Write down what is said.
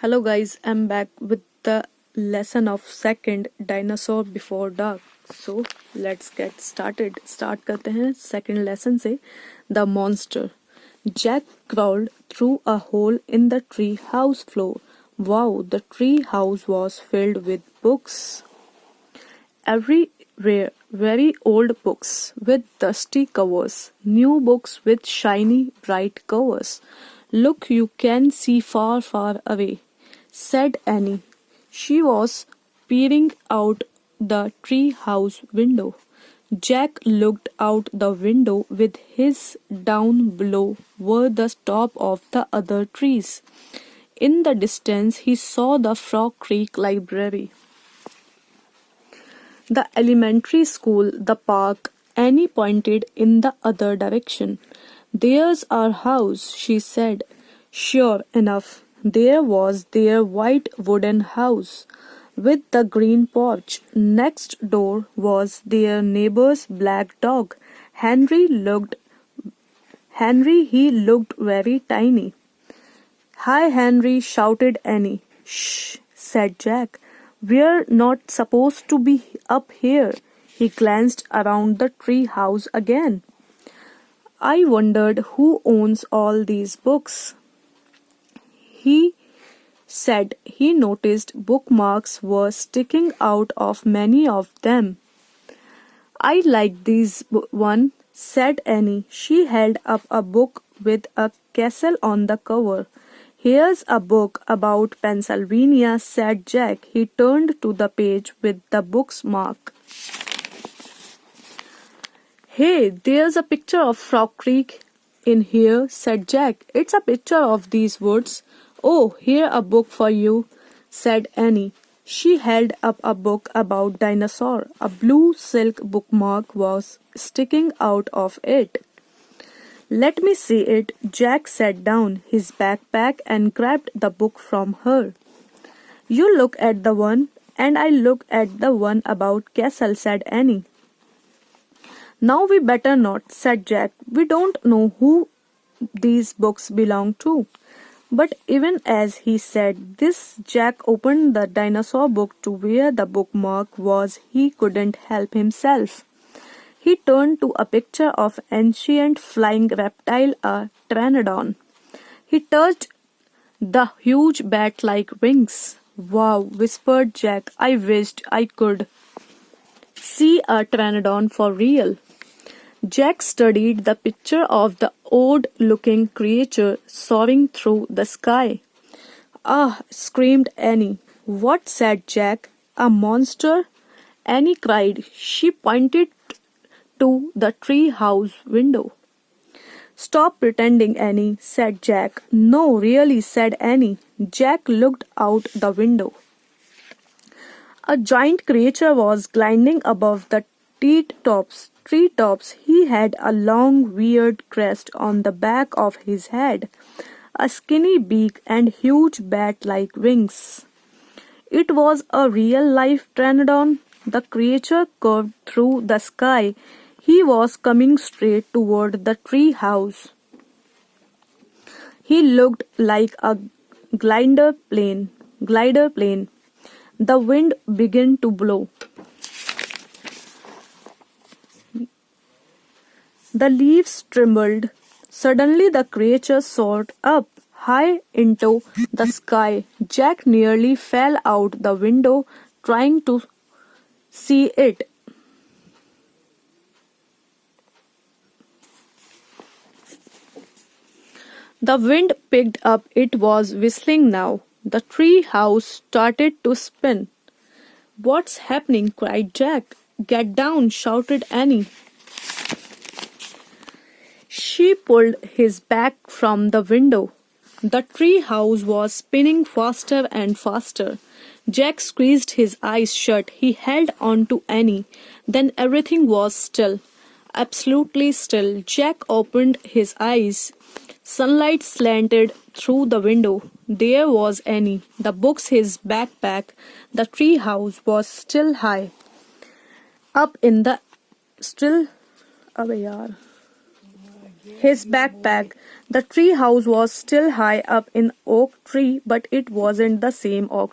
Hello guys, I'm back with the lesson of second Dinosaur Before Dark. So let's get started. Start करते हैं second lesson से The Monster. Jack crawled through a hole in the tree house floor. Wow, the tree house was filled with books. Everywhere, very old books with dusty covers, new books with shiny, bright covers. Look, you can see far, far away, said Annie. She was peering out the tree house window. Jack looked out the window with his down below were the top of the other trees. In the distance, he saw the Frog Creek Library, the elementary school, the park. Annie pointed in the other direction. There's our house, she said. Sure enough, there was their white wooden house with the green porch. Next door was their neighbor's black dog. He looked very tiny. Hi, Henry, shouted Annie. Shh, said Jack. We're not supposed to be up here. He glanced around the tree house again. I wondered who owns all these books. He said he noticed bookmarks were sticking out of many of them. I like this one, said Annie. She held up a book with a castle on the cover. Here's a book about Pennsylvania, said Jack. He turned to the page with the book's mark. Hey, there's a picture of Frog Creek in here, said Jack. It's a picture of these woods. Oh, here a book for you, said Annie. She held up a book about dinosaurs. A blue silk bookmark was sticking out of it. Let me see it. Jack sat down his backpack and grabbed the book from her. You look at the one, and I look at the one about Castle, said Annie. Now we better not, said Jack. We don't know who these books belong to. But even as he said this, Jack opened the dinosaur book to where the bookmark was. He couldn't help himself. He turned to a picture of ancient flying reptile, a pteranodon. He touched the huge bat-like wings. Wow, whispered Jack. I wished I could see a pteranodon for real. Jack studied the picture of the odd-looking creature soaring through the sky. Ah, screamed Annie. What, said Jack? A monster? Annie cried. She pointed to the tree house window. Stop pretending, Annie, said Jack. No, really, said Annie. Jack looked out the window. A giant creature was gliding above the treetops. He had a long, weird crest on the back of his head, a skinny beak, and huge bat-like wings. It was a real-life pteranodon. The creature curved through the sky. He was coming straight toward the tree house. He looked like a glider plane. The wind began to blow. The leaves trembled. Suddenly the creature soared up, high into the sky. Jack nearly fell out the window trying to see it. The wind picked up. It was whistling now. The tree house started to spin. What's happening? Cried Jack. Get down, shouted Annie. She pulled his back from the window. The tree house was spinning faster and faster. Jack squeezed his eyes shut. He held on to Annie. Then everything was still. Absolutely still. Jack opened his eyes. Sunlight slanted through the window. There was Annie, the books, his backpack. The tree house was still high. Up in the still... अबे यार His backpack. The tree house was still high up in oak tree, but it wasn't the same oak